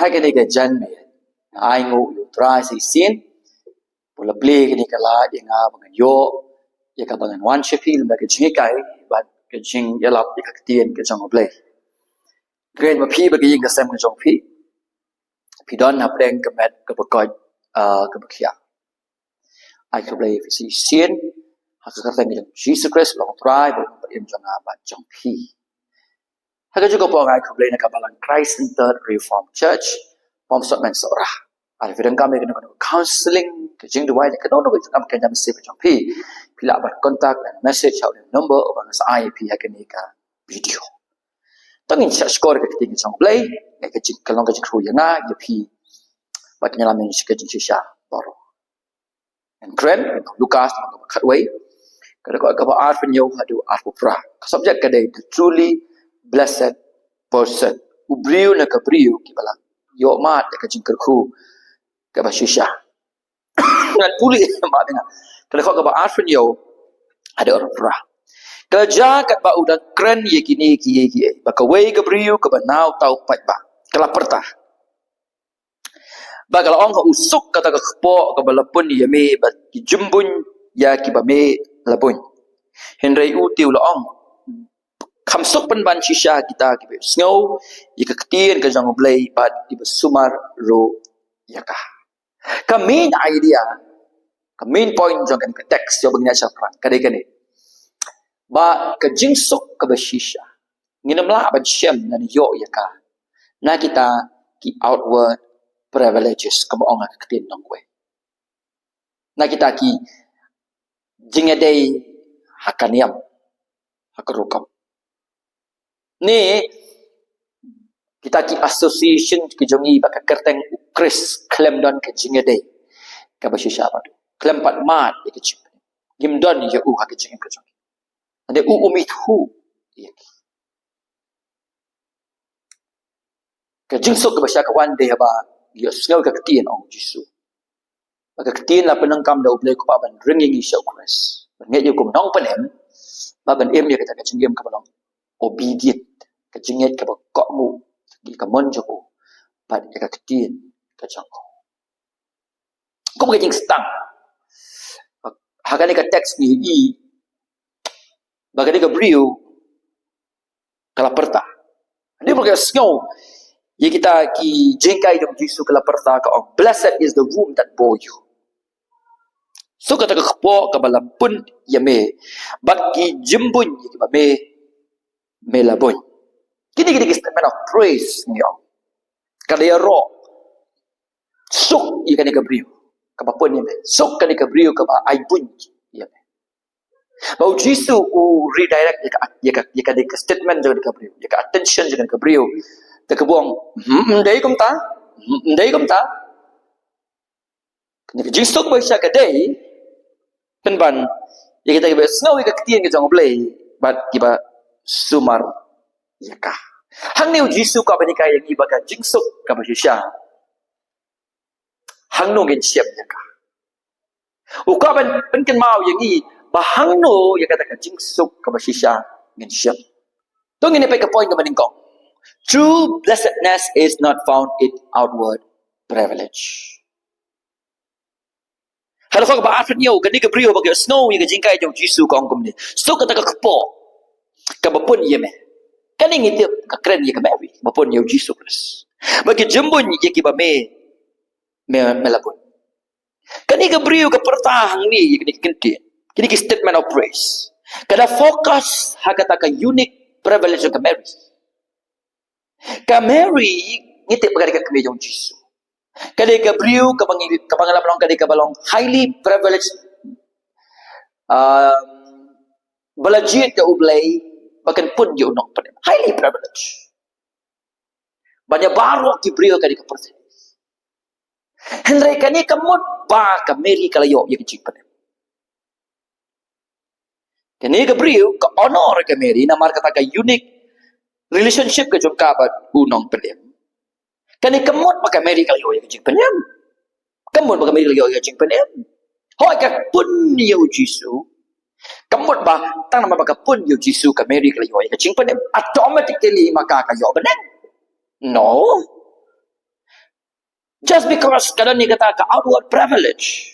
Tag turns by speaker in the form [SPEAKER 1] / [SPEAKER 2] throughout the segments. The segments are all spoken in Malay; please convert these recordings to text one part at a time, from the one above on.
[SPEAKER 1] hai cái này cái chân mày ai ngủอยู่ตราสิสินพลเปลี่ยนนี่ก็ลาเองบังโยยังกับบังวันเชฟิลแบบก็จริงไก่บัดก็จริงยาลับยังกับเตียนก็จังเอาเปลี่ยนเกรนมาพี่บักยิงกับเซมก็จังพี่ดอนนับแรงกับแมทกับบักกอยกับบักเขียไอ้กับเปลี่ยนสิสินหากก็แต่งกับจีสุคริสต์ลองตรายบังเอ็มจังอาบัดจังพี่หากก็jugaบอกไอ้กับเปลี่ยนกับบัง Christ Centered Reformed Church ผมสอนมันสอนระอะไรเรื่องการไม่กันก็ counseling ก็จริงด้วยแต่ก็ต้องก็ทำกันจำเสียไปจังพี่ละบัด contact and message เอา number เอาบังสายพี่ให้กันนี่กับวิดีโอต้องอินชัชกอร์ก็ติดจังเลยไอ้ก็จริงก็ลองก็จะคุยยังไงอย่าพี่บัดนี้เราไม่ใช่ก็จริงเสียบอร์ and Grant Lucas มันก็คัดไว้ก็แล้วก็อาร์ฟินโยหาดูอาร์ฟุปรา subject ก็ได้ the truly blessed person อุบริวนักบริวกี่บลังโยมาแต่ก็จริงก็คู่ก็แบบชิชางั้นผู้เลี้ยงมาเนี่ยก็แล้วก็อาร์ฟินโยหาดูอาร์ฟุปราkerja kat ba udah keren ye kini ba kawai ke beriu ke banau tau pat ba kala pertah ba kalau ong usuk kata ke kepo ke balapun ye me ba jumbun ya ki ba me labun henry utiu la ong khamsuk pen ban shisha kita ki be snow ye ke ketien ke jang blai ba di sumar ro yakah ka main idea ka main point jang kan teks yo bangnya syafran kadai ba ka jingsuk ka bashisha nginamla ban shem na yo ya ka na kita ki outward privileges ka ba onga ka tin nong kwe na kita ki jingedei hakaniam hakarukam ni kita ki association ki jongi ba ka kerteng ukris klem don ka jingedei ka bashisha ba klem pat mat ki chim gimdon ya u ha ka jingem ka jongi ada umit hu ke jingsuk ke basya kawan dia ba yo sngau ka ketien ong jisu ba ka ketien la penangkam da ublai ko ban ringing isau kres nge yo kum nong panem ba ban em dia kata ka jingem ka balong obedient ka jinget ka ba ko mu ki ka mon jo ba ka ketien ka jang ko ba jing stang hakani ka text ni i bagaimana beriu kalau perta ini berkata snow ya kita ki jengkai dong jisu kalau perta kau blessed is the womb that bore you so kata kepo kabalam pun ya me bagi jembun ya me labun kini statement of praise ni om kalau ya roh sok ya kan beriu kabapun ya me sok kan beriu kaba aibun ya me Bau Jisu redirect ya ka de statement jangan ka brio ya ka attention jangan ka brio ta ka buang ndai kom ta ni ka Jisu ko siya ka dei penban ya kita ka snow ka ketien ka jang blai bat kiba sumar ya ka hang ni Jisu ka ba ni ka yang iba ka Jisu ka ba siya hang no gen siap ya ka uka ban penken mau yang i bahang no ya katakan jingsuk ka basisha ngin siap tong ini pa point ka maningkong true blessedness is not found in outward privilege halo ka ba afet nyo gani ka brio bagyo snow ya jingkai jong jisu ka ongkom ni so kata ka kepo ka bapun ye me kani ngitip ka kren ya ka mary bapun yo jisu plus bagi jembun ya ki ba me melapun kani ka brio ka pertahang ni ya kini kentin kini ki statement of praise kada fokus hakata ka unique privilege ka Mary ngiti pagari ka kemejong Jisu kada ka brio ka pangalapang kada ka balong highly privileged balajit ka ublay bakan pun yo nok pa highly privileged banyak baru ki brio kada ka person Henry kani kamot ba ka Mary kalayo ya ki pa kani ka brio ka honor ka Mary na marka ka unique relationship ka jong kabat unong pendem kani kamot pa ka Mary kalayo ya ki pendem kamot pa ka Mary kalayo ya ki pendem hoy ka pun yo Jisu kamot ba tang nama ba ka pun yo Jisu ka Mary kalayo ya ki pendem automatically maka ka yo pendem no Just because kadang ni kata ke outward privilege.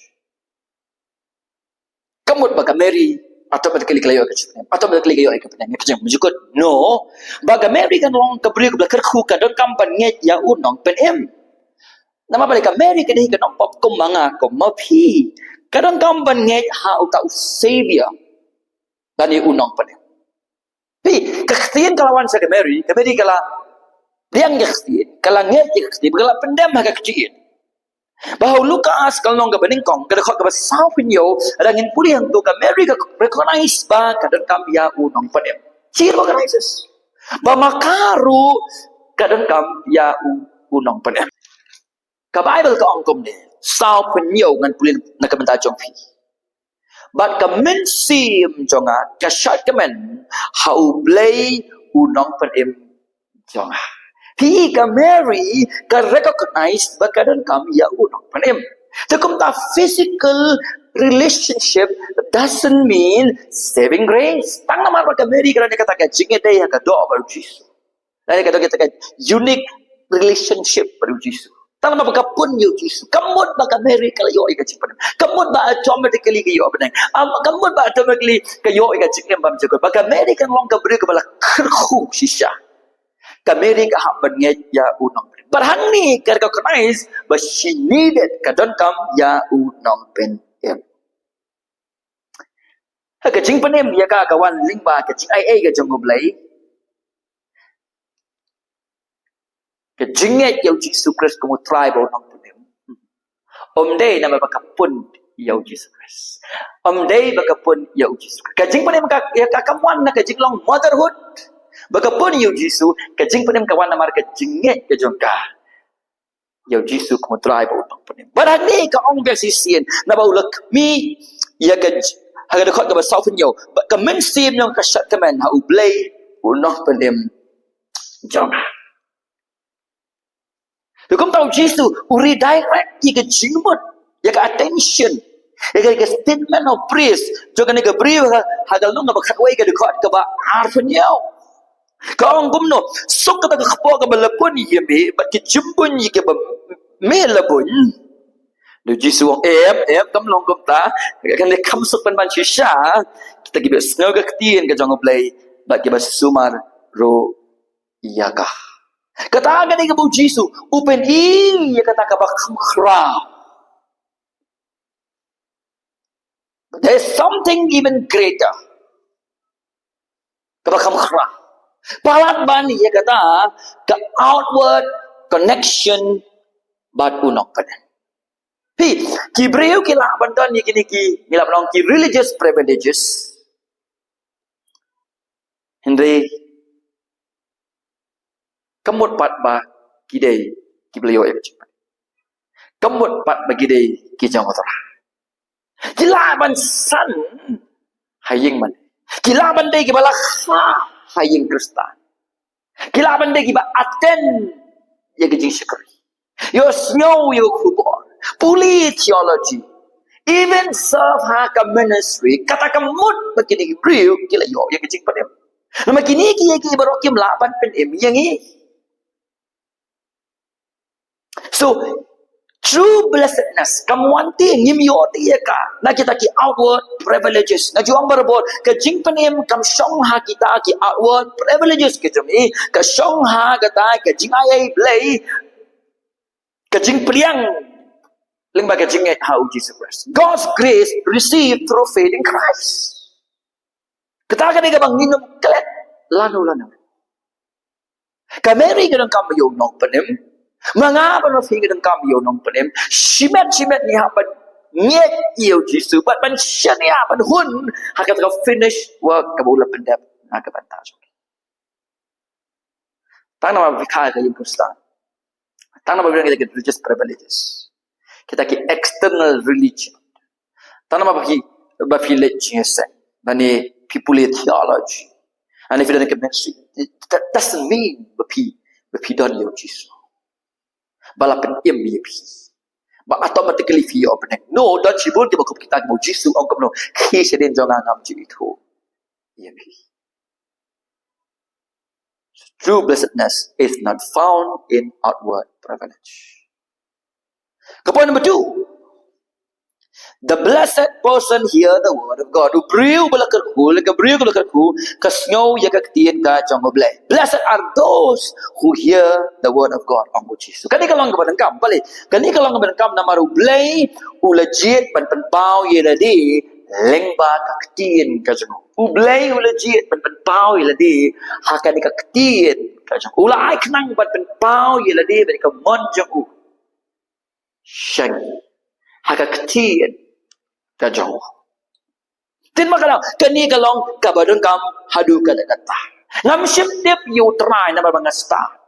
[SPEAKER 1] Kamut baga Mary atau baga kali kayo ke atau baga kali kayo ke penang ke jukut no baga Mary kan long ke beri ke belakar ku kadang kampan nget ya unong pen em. Nama balik ke Mary ke deh ke nompop kum manga kum mapi. Kadang kampan nget ha utau savior dan ni unong pen em. Pi kektian kalawan sa ke Mary kala liang kektian kala nget kektian kala pendam ha kektian. Bahawa Lukas kalau nong gabaning kong kada khot gaba sao pinyo rangin puli ang to ka Mary ka recognize ba kadang kambia unong padem. Sir recognizes. Ba makaru kadang kambia unong padem. Ka Bible ka ongkom ni sao pinyo ngan puli nakabenta jong pi. But ka men sim jonga ka shot ka men how play unong padem jonga. He ka Mary ka recognize bakadan kami ya unong panem. Takum ta physical relationship doesn't mean saving grace. Tang naman ka Mary ka kata ka jinge day ka do baru Jesus. Lain kata kita unique relationship baru Jesus. Tang naman ka pun yo Jesus. Kamut ba ka Mary ka yo ka jinge. Kamut ba automatically ka yo benang. Kamut ba automatically ka yo ka jinge bam jago. Baka Mary kan long ka beri ka bala kerhu sisya. Kameri ka haban nget ya unong pen. Barhang ni ka recognize but she needed ka don kam ya unong pen em. Ha ka jing panem ya ka kawan lingba ka jing ai ka jong blai. Ka jing nget ya Jesus Christ ko tribe unong panem. Day na mabakapun ya Jesus Christ. Day bakapun ya Jesus Christ. Ka jing panem ka ya ka kamuan na ka jing long motherhood. Bagapun yu Jisu kajing panem kawan namar kajing nget kajongka yu Jisu kumutrai ba utang panem barang ni ka ong ga sisien na ba ulak mi ya ka haga de khot ka ba sau phin yo ka men sim nyong ka shat ka men ha ublay unong panem jong tu kum tau Jisu uri direct ya ka jingmut ya ka attention ya ka statement of praise jo ka ni ka brief hagal nung ba khatwai ka de khot ka ba ar phin yo Kau gumno sok kata kepo ke balapun ye be bat ke jumbun ye ke me labun do jisu em kam long gum ta kan le kam sok pan ban shisha kita gibe snow ga ktien ke jong play bat ke bas sumar ro iyaka kata ga ni ke bu jisu open ye kata ka ba khra but there is something even greater ka ba khra Palat bani ya kata ke outward connection bat unok panen. Pi kibreu kila bantan ni kini ki nilap long ki religious privileges. Henry kamut pat ba kidei kibleo ya cepat. Kamut pat ba kidei ki jangotra. Kila ban san haying man. Kila ban dei ki balakha haying Kristen. Kila benda kiba attend ya gejing syukuri. Yo snow yo kubor. Puli theology. Even serve haka ministry. Kata kamut begini beriu kila yo ya gejing padem. Nama kini ki barokim lapan pendem yang ini. So true blessedness kamuanti ngimyoti ya ka na kita ki outward privileges na juang berbot ke jing penem kam song ha kita ki outward privileges ke jemi ke song ha kata ke jing ayai play ke jing priang lingba ke jing how Jesus Christ God's grace received through faith in Christ kita ka bang minum klet lanu kameri ke kam yo nok penem Mengapa nak fikir dengan kami yang penem? Simet ni haban nyet iyo Jisu, but ban shania ban hun hakat ka finish work kabula pendep hakat bantaj. Tang nama fikir ka yung Kristen. Tang nama bilang kita religious privileges. Kita ki external religion. Tang nama bagi religious. Bani people theology. And if you don't get ministry, that doesn't mean bapi don yo Jisu. Balapan MBP. But automatically fi opening. No, don't you want to kita mo Jisu ang kamno. Kisa din jong ngam jitu. MBP. True blessedness is not found in outward privilege. Point number 2. The blessed person hear the word of God. Ubriu balakarku, lekabriu balakarku, kasnyo yakaktian ka jangoblay. Blessed are those who hear the word of God. Ang Jesus. Kani kalong kabanangkam, balik. Kani kalong kabanangkam na marublay, ulajit panpanpaw yeladi, lengba kaktian ka jango. Ublay ulajit panpanpaw yeladi, hakani kaktian ka jango. Ulay kanang panpanpaw yeladi, benika monjangu. Shag. Hakaktian ka jango. Tin makalaw, kani kalong kabanangkam hadu ka dagata. Ngam simtip yu try na mga star.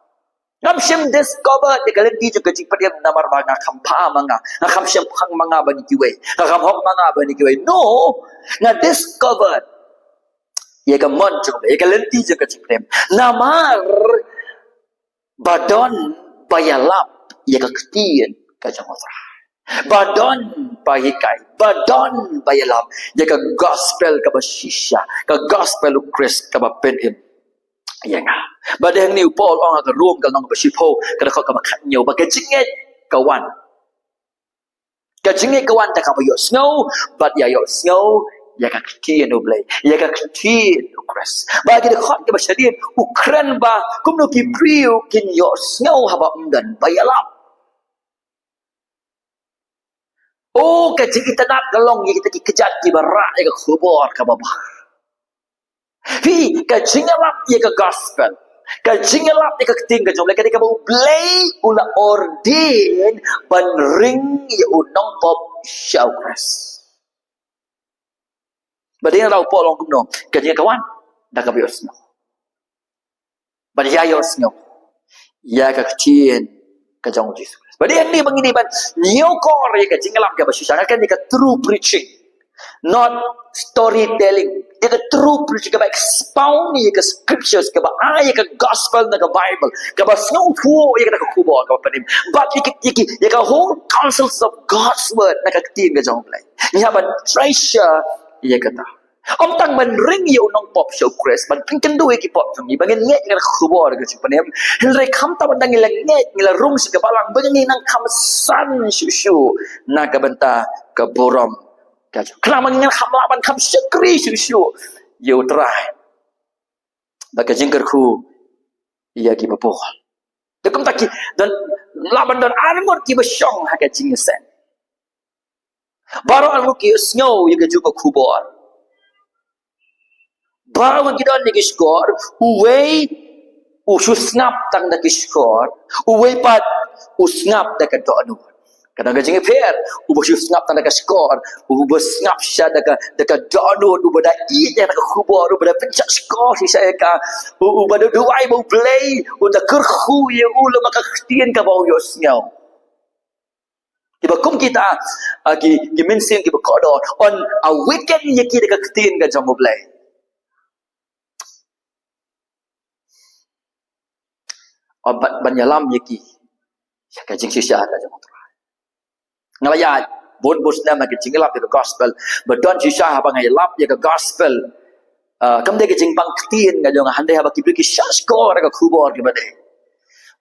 [SPEAKER 1] Ngam sim discover di kalenti juga jing padiam na mga kampa mga ngam sim hang mga banikiwe. Ngam hok mga banikiwe. No, na discovered ye ka mon juga ye kalenti juga jing padiam. Namar badon bayalap ye ka ketien ka jangotra. Badon pahikai, badon bayalap, ya ka gospel ka basisya, ka gospel Christ ka bapenim. Yang badang ni Paul ang ka room ka nang basipo, kada ka makanyo, bagajinget kawan. Kajinget kawan ta ka bayo snow, but ya yo snow, ya ka kitien oblay, ya ka kitien Christ. Bagi de khot ka basadin, Ukran ba kumno ki priu kin yo snow haba umdan bayalap. Oh, kecil kita nak galong kita kejat di barak ya ke kubur ke bawah. Hi, kecil ngelap ya ke gospel. Kecil ngelap ya ke keting ke jomlah ketika mau play ula ordin ban ring ya unong pop showcase. Badai rau pol long kumno, kecil kawan dah ke biosno. Badai ayosno. Ya ke kecil ke jom Jesus. But yang ni begini ban new core ya jingalam ke basyusha kan dia true preaching, not storytelling. Dia true preaching ke expound ya ke scriptures ke ayat ke gospel na ke Bible ke snow fu ya ke kubo ke panim. But ya ke whole counsels of God's word na ke tin ke jong play. Ni ban treasure ya kata. Om tang ban ring ya unong pop show Chris ban pinken do ki pop sami ban nge ngal kubo ke panim. Henry kam ta ban ngila nge ngila rung se ke balang ban nang kam san shu na ke benta ke borom ka klam ngil kam la ban kam sekri shu you try baka jingker ku iya ki bapol dekum taki dan laban dan armor ki basyong ha ka jingsen baro almu ki snow ya ke juga kubor baro kita ni ki score uway ususngap tang na ki score uway pat usngap da ka do kadang gajing fair ususngap tang na ka score ubusngap sya da ka do ubada i da ka kubor ubada pencak score si saya ka ubada duai mau play unda kerhu ye ula maka ketien ka bau yosnyau tiba kum kita ki minsin ki bekodo on a weekend ye ki da ka ketien ka jam play obat banyalam yaki ka jing sisya ka jang tra ngalaya bos na ma jing lap ka gospel but don't sisya ha bangai lap ya ka gospel kam de ka jing bang tien ka jang hande ha ba ki ki shas ko ka khubor ki bade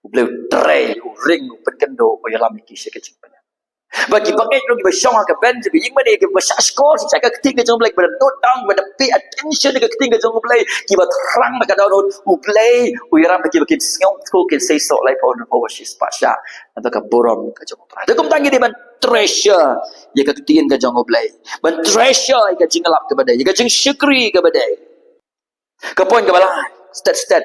[SPEAKER 1] uble tray ring penkendo yalam ki se ka jing bagi pakai lu ki basyong ka ben bi ying mane ki basas ko si ka keting ka jong play ber note down ber pay attention ka keting ka jong play ki ba rang ka download u play u yaram ki bikin sngong ko ki say so like on over shi spasha atau ka borom ka jong play dekum tangi di ban treasure ya ka keting ka jong play ban treasure ka jing lap ka badai ka jing syukri ka badai ka point ka bala stat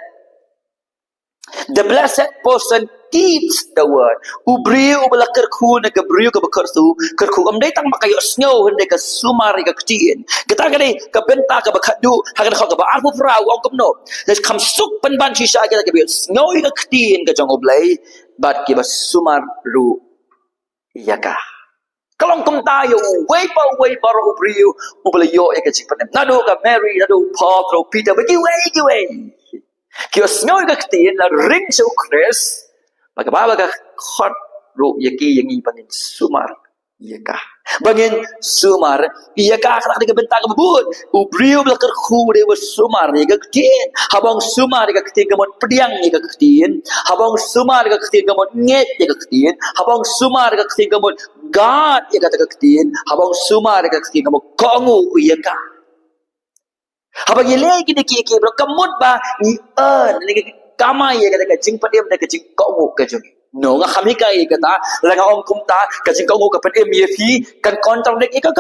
[SPEAKER 1] the blessed person keeps the word. Ubriu ubala kerku na kabriu ka bakarsu kerku amday tang makayo snow hindi ka sumari ka ktiin. Kita gani ka benta ka bakadu hagan ka ba arpo prao ang kumno. Des kam suk panban si sa ka biyo snow ka ktiin ka jang oblay but kiba sumaru yaka. Kalong kum tayo way pa ro ubriu ubala yo ka chipan. Nado ka Mary nado Paul nado Peter bagi way. Kio snow ka ktiin na ring sa Chris. Pagkababa ka khot ro yaki yang ipangin sumar Iyakah? Bangin sumar, iyakah kena dengan bentak kebut. Ubriu belakar khu dewa sumar ni keketin. Habang sumar ni keketin kemot pediang ni keketin. Habang sumar ni keketin kemot nget ni keketin. Habang sumar ni keketin kemot God ni kata keketin. Habang sumar ni keketin kemot kongu iyakah? Habang ilai kini kiki belak kemot ba ni ni kamai ya kata kecing pediam dan kecing kongu kecing. No nga kami kay kata lang om kumta kasi ko mo kapag MFP kan contradict ika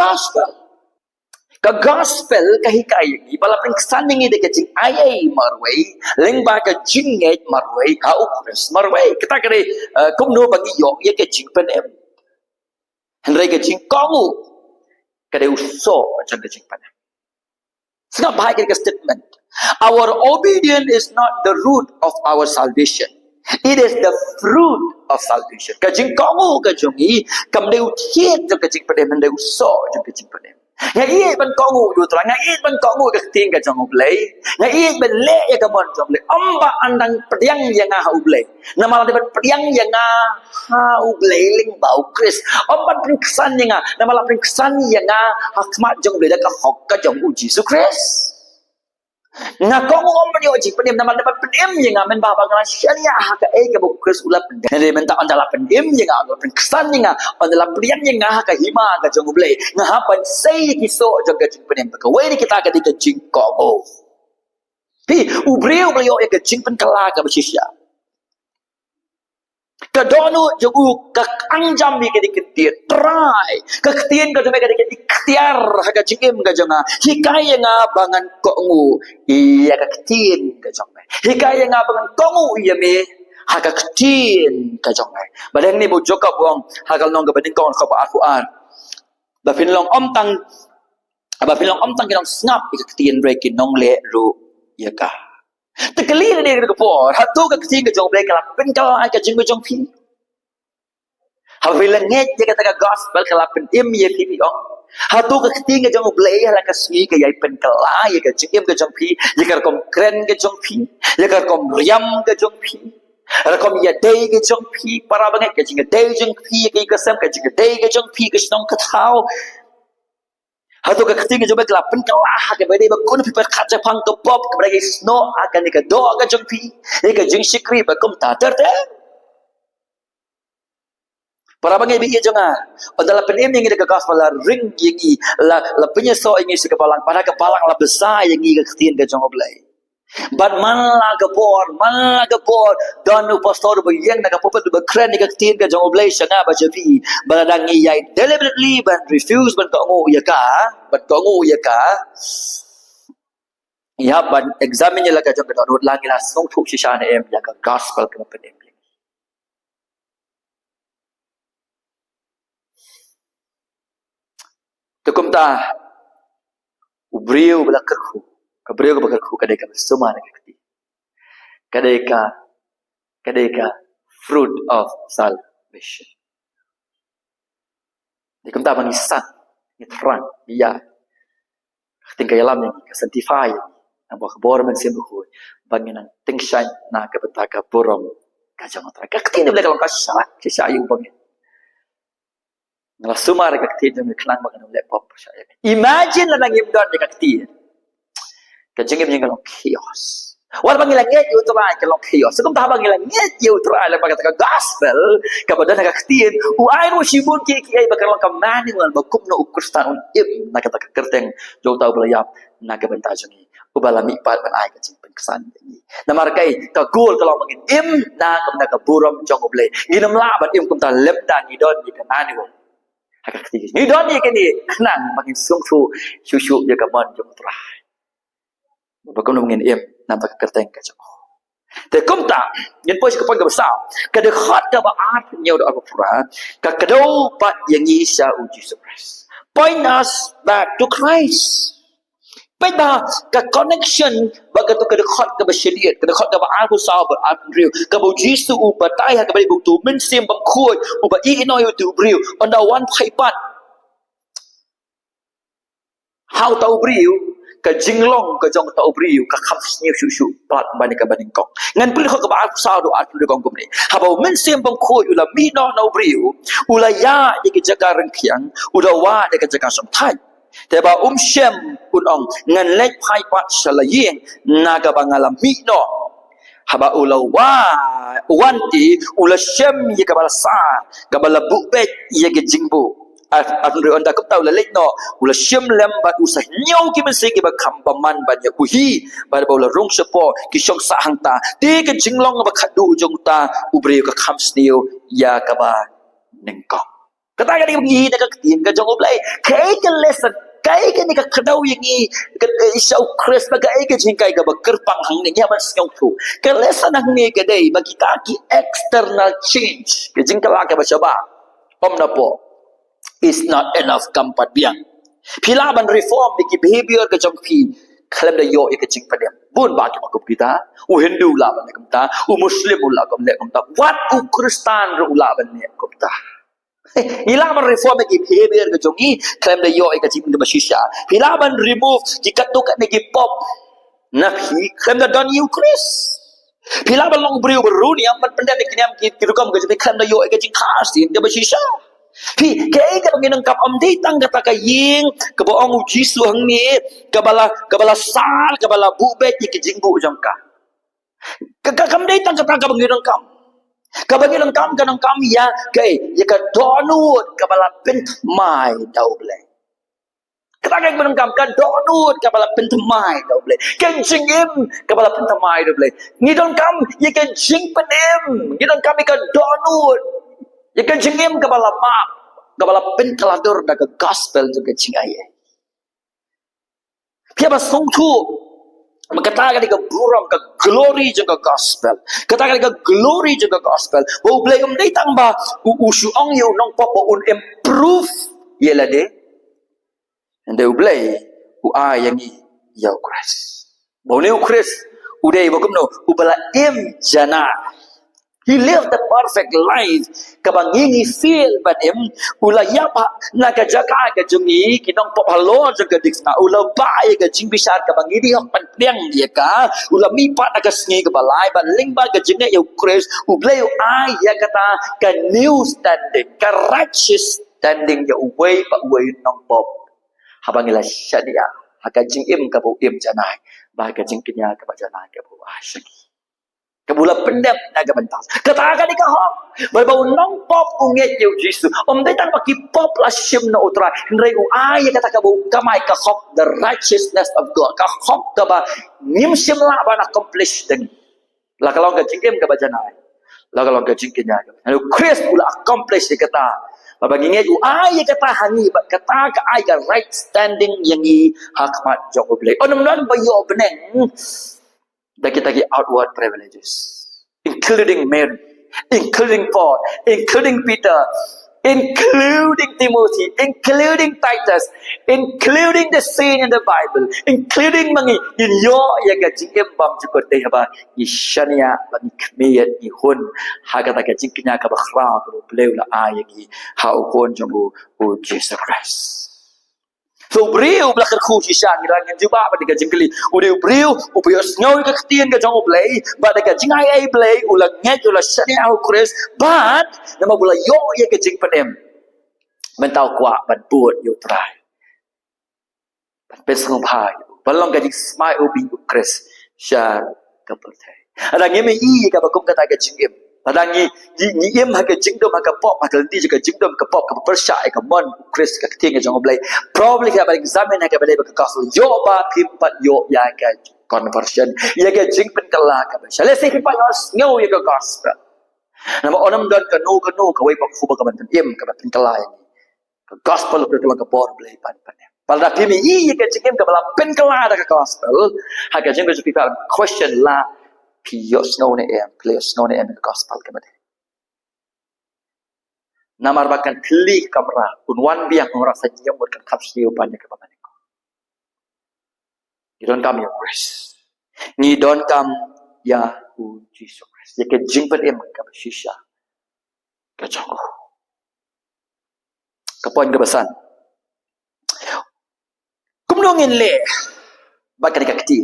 [SPEAKER 1] gospel kahikay ibala pring sanning ide kacing ayay marway leng ba ka jinget marway ka ukres marway kita kare kum no bagi yo ye kacing panem henry kacing kongu kade uso jang kacing panem singap bahai ka statement our obedience is not the root of our salvation. It is the fruit of salvation. Kajing kongu kajungi kamdeu thiet jo kajing padem mandeu so jo kajing padem. Ngai ban kongu yu tra ngai ban kongu ka ting ka jong ublei. Ngai ban le ya ka mon jong le. Amba andang pediang yang ha ublei. Nama ban pediang yang ha ublei ling bau kris. Amba pringsan yang nama pringsan yang ha khmat jong ublei ka hok ka jong u Jesus Christ. Nga kongu om ni oji penim nama dapat penim yang amen baba ngala syariah ka ke bukus ulap dari menta andala penim yang agak kesan yang andala prian yang ka hima ka jong blai nga pan sei kiso jong ka jing penim ka we kita ka di ka jing kongu pi ubreu beliau ka jing pen kala ka bersisya kadonu jogu ka angjam ni ka diketir try ka ketien ka jome ka dikit ikhtiar ka jingim ka jonga hikaya nga bangan kongu iya ka ketien ka jonga hikaya nga bangan kongu iya me ha ka ketien ka jonga badang ni bo joka buang hakal nong ka bading kong ka ba Al-Quran ba pinlong om tang kinong snap ka ketien break nong le ru ya ka tekali ni ka por hatu ka ketien ka jong break la pen ka ai ka jing jong pi Habila nget dia kata gospel kalapan im ye pipi ong. Hatu ka ketien ka jong blay hala ka sui ka yai pen kala ye ka jing ka jong pi ye ka kom kren ka jong pi ye ka kom riam ka jong pi hala kom ya day ka jong pi para banget ka jing day jong pi ye ka sam ka jing day ka jong pi ka snong ka thau hatu ka ketien ka jong kalapan kala ha ka bade ba kun pi per khat ja phang ka pop ka bade sno akan ni ka do ka jong pi ye ka jing sikri ba kom ta ter para bangai bi jonga adalah penim yang kita gospel la ring yang la penyeso yang isi kepalang pada kepalang la besar yang kita ketien ke jonga blai but man la gapor dan pastor ba yang na kapopet ba kren ni ketien ke jonga blai sanga ba japi baladang yai deliberately but refuse ban ko ngo ya ka ya ban examine la ka jonga dot lagi la song thuk shisha ne em ya ka gospel ke penim Tukum ta ubriu belakarku kabriu belakarku kadai ka bersama dengan kita kadai ka fruit of salvation tukum ta manisan ni terang dia tingkai alam yang kesentify nampak keborman sembuh banginan tingshine na kapataka borom kajang otra kaktin bila kalau kasak sisayu bangin Ngasumar kakti jeng klang bagan laptop saya. Imagine na nangim don de kakti. Kajengim yang kalau chaos. Wala bang ilang ngit yu try kalau chaos. Sekum ta bang ilang ngit yu try la bagat ka gospel kapada na kakti. Uai ro shibun ki ay bakal ka manual bakum no ukristan im na kata kerteng jo tau belayap na ka bentajeng ni. Ubala mi pat ban ai kajing penkesan ni. Na markai ka goal kalau mangin im na ka burom jong oble. Ginam la ban im kum ta lepdan ni don ni ka manual. Ni don ni kini kenang makin sungsu syusyu dia kaman jom terakhir. Bagus mungkin im nampak kerteng kacau. Tapi kumta, yang pun sekepan besar. Kada khat ka baat nyau dak Al-Quran, ka kadau pat yang Isa uji surprise. Point us back to Christ. Baiklah, ka connection bagatu kada khat ka bersyariat, kada khat ka baat ku sahabat Andrew, ka bu Jisu u batai ha ka bari bu tu men sim bang khoi u ba I no yu tu briu, onda wan phai pat. how tau beriu ka jinglong ka jong tau beriu ka kham sniu shu shu plat bani ka baning kong ngan pil ko ka ba sa do at do kong kumni haba men sem bang ko ula mi no no beriu ula ya ye ki jaga reng khiang ula wa de ka jaga som thai te ba shem un ong ngan lek phai pat shalayeng na ka bangala mi no haba ula wa wanti ula shem ye ka bala sa ka bala bu bet ye ki jingbu Andri anda kau la lek no ula shem lem bat usah nyau ki mesti ki ba kham paman ba nya uhi ba ba la rong sepo ki shong sa hang ta ti ka jinglong ba khadu jong ta ubre ka kham sniu ya ka ba neng ko kata ka ni ngi na ka tin ka jong oblai kai ka lesson kai ka ni ka khadau yang ngi ka isau chris ba kai ka jing kai ka ba kerpang hang ni ya ba syong tu ka lesson hang ni ka dei ba kita ki external change ka jing ka la ka ba saba na po is not enough kampat biang pila ban reform di behavior ke jong pi khalam da yo ke jing padem bun ba ke makup kita hindu la ban kamta muslim la kam le kamta what kristan ru la ban ne kamta pila ban reform di behavior ke jong ni khalam da yo ke jing da shisha pila ban remove di katuk ne ki pop na pi khalam da don you chris pila ban long beriu beru ni am pendek ni am ki rukam ke jing khalam da yo ke jing khas di da shisha Pi kaya ka panginang kap amdi tang kata ka ying ka boong ujisu hang ni kabala sal kabala bubet ni kijingbu jang ka kamdi tang kata ka panginang kam kabanginang kam kanang kam ya kay ya ka donut kabala pent mai daw ble kata ka panginang kam ka donut kabala pent mai daw ble kan jingim kabala pent mai daw ble ni don kam ya ka jing panem ni don kam ka donut ya kan jingim kabala map kabala pentaladur da gospel juga cingaye pia ba song tu makata ka buram ka glory juga gospel kata ka glory juga gospel bo blay dai tang ba usu ong yu nong pop un improve yela de and they blay u yang ya Chris bo ne Chris udai bo kumno ubala jana. He lived the perfect life. Kabang ngingi feel but him ula yapa nagajaga ka jungi kinong popalo jaga dikna ula bai ka jing bisar kabang ngidi hok pantiang dia ka ula mi pat nagasngi ka balai ban lingba ka jinga yu Chris ublay ai ya kata ka new standing ka righteous standing ya way pa way nong pop habang ila shadia haka jing im ka bo im janai ba ka jing kinya ka ba janai ka bo ashaki kabula pendep naga bentas katakan ika hok berbau nong pop unget yu jisu dai tan paki pop la shim na utra ndrei u ay kata ka bu kamai ka hok the righteousness of God ka hok ka ba nim shim la ba accomplish den la kalau ka jingkem ka ba janai la kalau ka jingkenya lalu Chris pula accomplish kata baba nginget u ay kata hani kata ka ay ka right standing yang i hakmat jokoble onom non bayo beneng that kita get outward privileges, including Mary, including Paul, including Peter, including Timothy, including Titus, including the saint in the Bible, including mangi in your yaga jingem bam jukot deh ba ishania bagi kmiyat ni hun haga taga jingknya ka bakhra ko bleu la ayagi ha ukon jomu o Jesus Christ. So beriu belakang khusus ngira juga pada gajing keli. Udah beriu, upios ngau ke ketien ke jangan play, pada gajing ai play, ulang nget ulang seni au Chris, but nama bula yo ye gajing penem. Mentau kuat, ban buat yo try. Ban pesong pai, balong gajing smai ubi Chris, syar kapurtai. Ada ngeme i ka bakum kata gajing em. Padang ni em ha ke jingdom ha ke pop ha ke ndi juga jingdom ke pop ke persya ke mon Chris ke ting ke jong blai probably ke balik examine ha ke balik ke gospel yo ba pimpat yo ya ke conversion ya ke jing pen kala ke persya let's say pimpat yo ngau ya ke gospel nama onam don ke no ke wai pak khuba ke ban em ke pen kala ya ke gospel ke ke por blai pan pada kini i ke jing ke bala pen kala ke gospel ha ke jing ke people question la Piyos ngone players ngone gospel kemade. Namar bahkan klik kamera unwan biang merasa jiang berkan kapsiu banyak ke bapak niko. You don't come your grace. Ni don't come ya Jesus Christ. Ya ke jingpen ke shisha. Ke jonggo. Ke poin kebesan. ngin le ba ka ti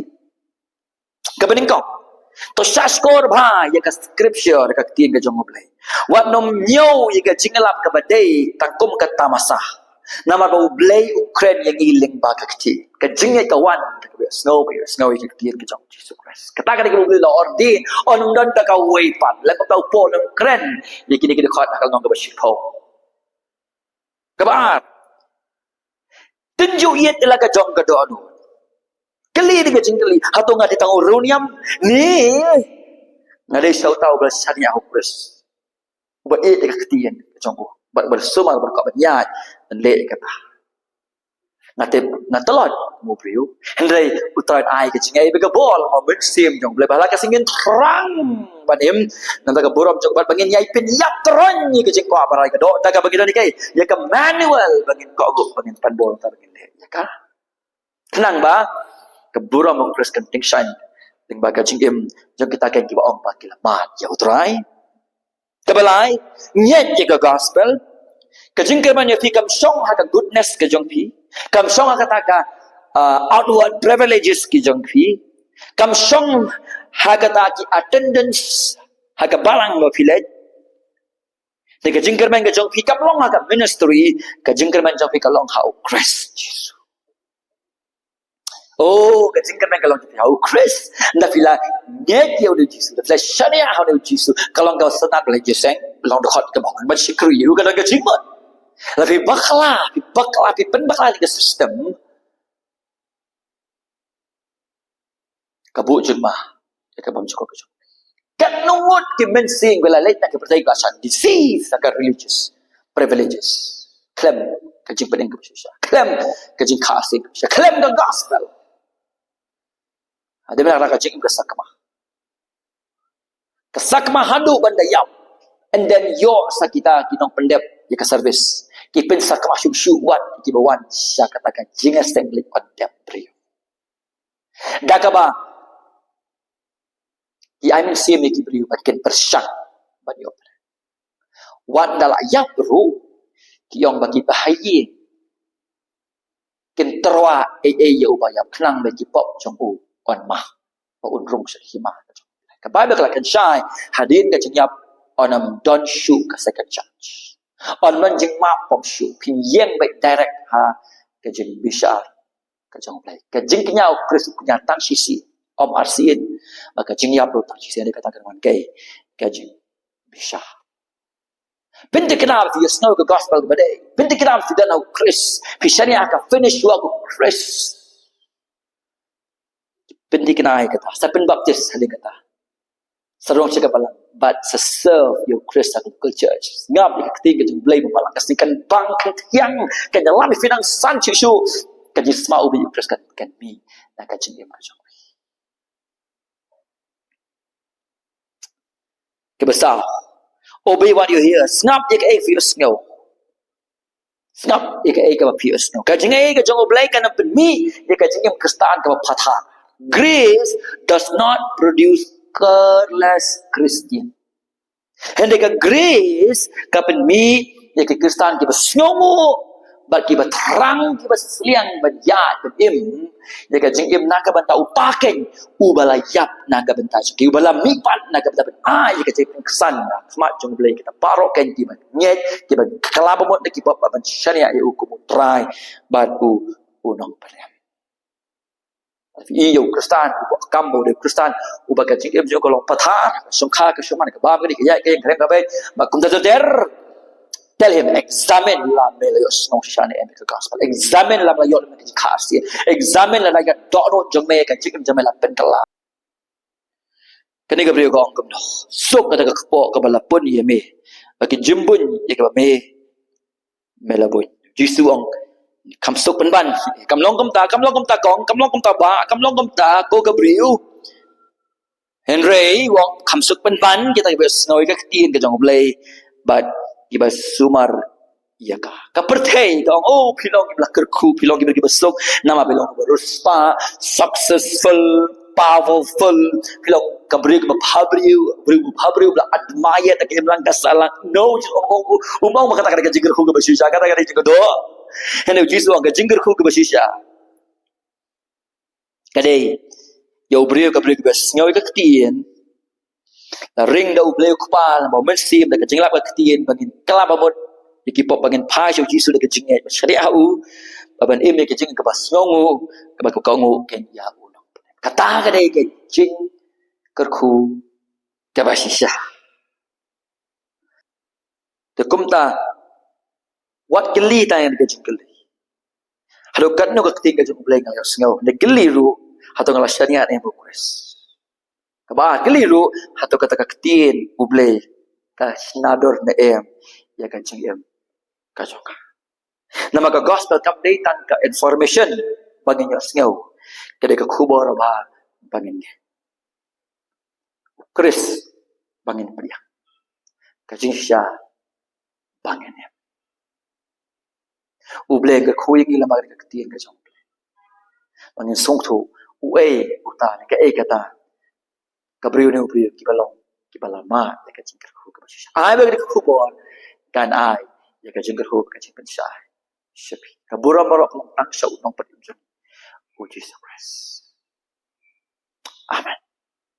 [SPEAKER 1] ka bening ko to shaskor bha ya ka scripture ka tin ka jong oblay wat nom nyo ya ka jingalap ka badai takum ka tamasa nama ba ublay Ukraine yang iling ba ka ti ka jingay ka wan ka snow ya ka tin ka jong Jesus Christ kata ka ublay la ordi on don ta ka way pan la ka po ng Ukraine ya kini kini khat akal nong ka ba shipo ka ba tunjuk iet ila ka jong ka do anu kali dengan jingkali atau nggak ditanggung runiam ni nggak ada isu tahu belasanya hukres buat dekat ketian congko buat bersumar berkat banyak dan lek kata nggak telot mau beriu hendai utaran ai kecingai begabol mau bersim jong boleh bahala kesingin terang badim nanti ke buram jong buat bangin yai pin yap teron ni kecing ko abarai ke do daga bangin ni kai ya ke manual bangin ko bangin panbol ta bangin lek ya kan tenang ba keburam mengkreskan tingsan ting baga jingim jong kita kan kiba ong pa kilamat ya utrai kebalai nyet ke gospel ke jingke man ya fi kam song ha ka goodness ke jong pi kam song ha kata ka outward privileges ki jong pi kam song ha kata ki attendance ha ka balang lo village te ke jingker man ke jong pi kam long ha ka ministry ke jingker man jong pi ka long ha Christ Jesus. Oh, ketingkan kalau kita tahu Chris, ndak fila net dia udah Yesus, ndak fila syariah udah Yesus. Kalau kau senang belajar seng, belum dekat ke bangun, masih kriu kalau kau jimat. Lebih bakla di sistem. Kabut jemah, ya kabam cukup kejut. Kan nunggut ke mensing bela late nak percaya kasan disease akan religious privileges. Klaim kejing pening ke Yesus. Klaim kejing kasih ke Yesus. Klaim the gospel. Ada benar nak jing kesakma. Kesakma handu benda yap. And then yo sakita kinong pendep ya ke service. Kipin sakma syuk wat kibawan sya katakan jing assembly pendep brio. Dakaba I amin sim ki brio patken persyak banyo. Wat dala yap bro kiyong bagi bahaye. Kin terwa ya upaya kenang bagi pop jong u on mah on rung himah ka bible kala kan shai hadin ka jingyap onam don shu ka second church on man jing ma pom shu pin yen bai direct ha ka jing bishar ka jong play ka jing knyau kristu knya tan sisi om arsin maka jingyap ro tan sisi ni katakan wan kai ka jing bishar Pinti kenal fi snow ka gospel bade pinti kenal fi danau Chris fi syariah ka finish wa Chris Pinti kenai kata, saya pun baptis hari kata. Serong cakap balang, but serve your Christ local church. Ngap ni ketika jeng belai membalang kasihkan bang yang kan dalam finang san cisu kan jisma ubi your Christ kan mi nak kajeng dia macam. Kebesar. Obey what you hear. Ngap ik ek fi snow. Ngap ik ek ka fi snow. Kajeng ek jeng obey kan pen mi, ik kajeng Kristan ka patha. Grace does not produce careless Christian. Hendaknya grace kapan mi ya ke Kristen kita snyomo, bal kita terang kita seliang banyak berim ya ke jengim naga banta upaken ubalayap naga banta ki ubala mipat naga banta ya ke jengim kesan semak jong boleh kita parokan kita nyet kita kelabamot na kita ban syariah ya hukum try batu unong parem iyo Kristen ubah kambo de Kristen ubah kacing em jo kalau patah sungkha ke shuman ke bam ni ke ya ke krem ka bai bakum da der tell him examine la melios no shane em ke gospel examine la la yot ke khasi examine la ya do no jong me ka chikim jamela pentala kani ga brio gong kum no sok ka ka po ka bala pun ye me baki jimbun ye ka me melabun jisu ong kam sok pen ban kam long kam ta kong kam long kam ta ba kam long kam ta ko gabriel henry wong kam sok pen ban kita bes noi ka tin ka jong blai but iba sumar ya ka perthei dong oh pilong ibla kerku pilong ibla besok nama pilong beruspa successful powerful pilong gabriel babriu bla admire tak imlang kasalah no umang makata ka jingger ku ka basisha kata ka jingger do Hendak jisu ang kajingger ku ke basisya. Kadai yo brio ka brio bes ngau ka ketien la ring da ubleu kpal ba men sim da ka jinglap ka ketien bangin kala ba mod ikipop bangin pa jo jisu da ka jinget shari au baban im ka jing ka bas ngongu ka ba ka ngu ken ya u kata kadai ka jing kerku ka ba shisha te kumta wat kili ta yang ka jing kili halo kat no ka ketien ka jing ubleu ngal ngau ne kili ru hato ngala syariat yang progres kabar keliru hato kata ketien ublei ka snador na ya kan cing ka joka nama ka gospel update ka information bagi nyo ngau kada ka khubor ba bangin Chris bangin priya ka jing sya bangin ublei ka khui ngi lama ka ketien ka jong bangin song thu uta ka kata kabriu ne ubriu ki balama ya ka jing ka khu ka sya ai ba ka khubor kan ai ya ka jing ka khu ka jing sya Shapi. Kabura marok lang tang sa unang pag-ibig. Jesus Christ. Amen.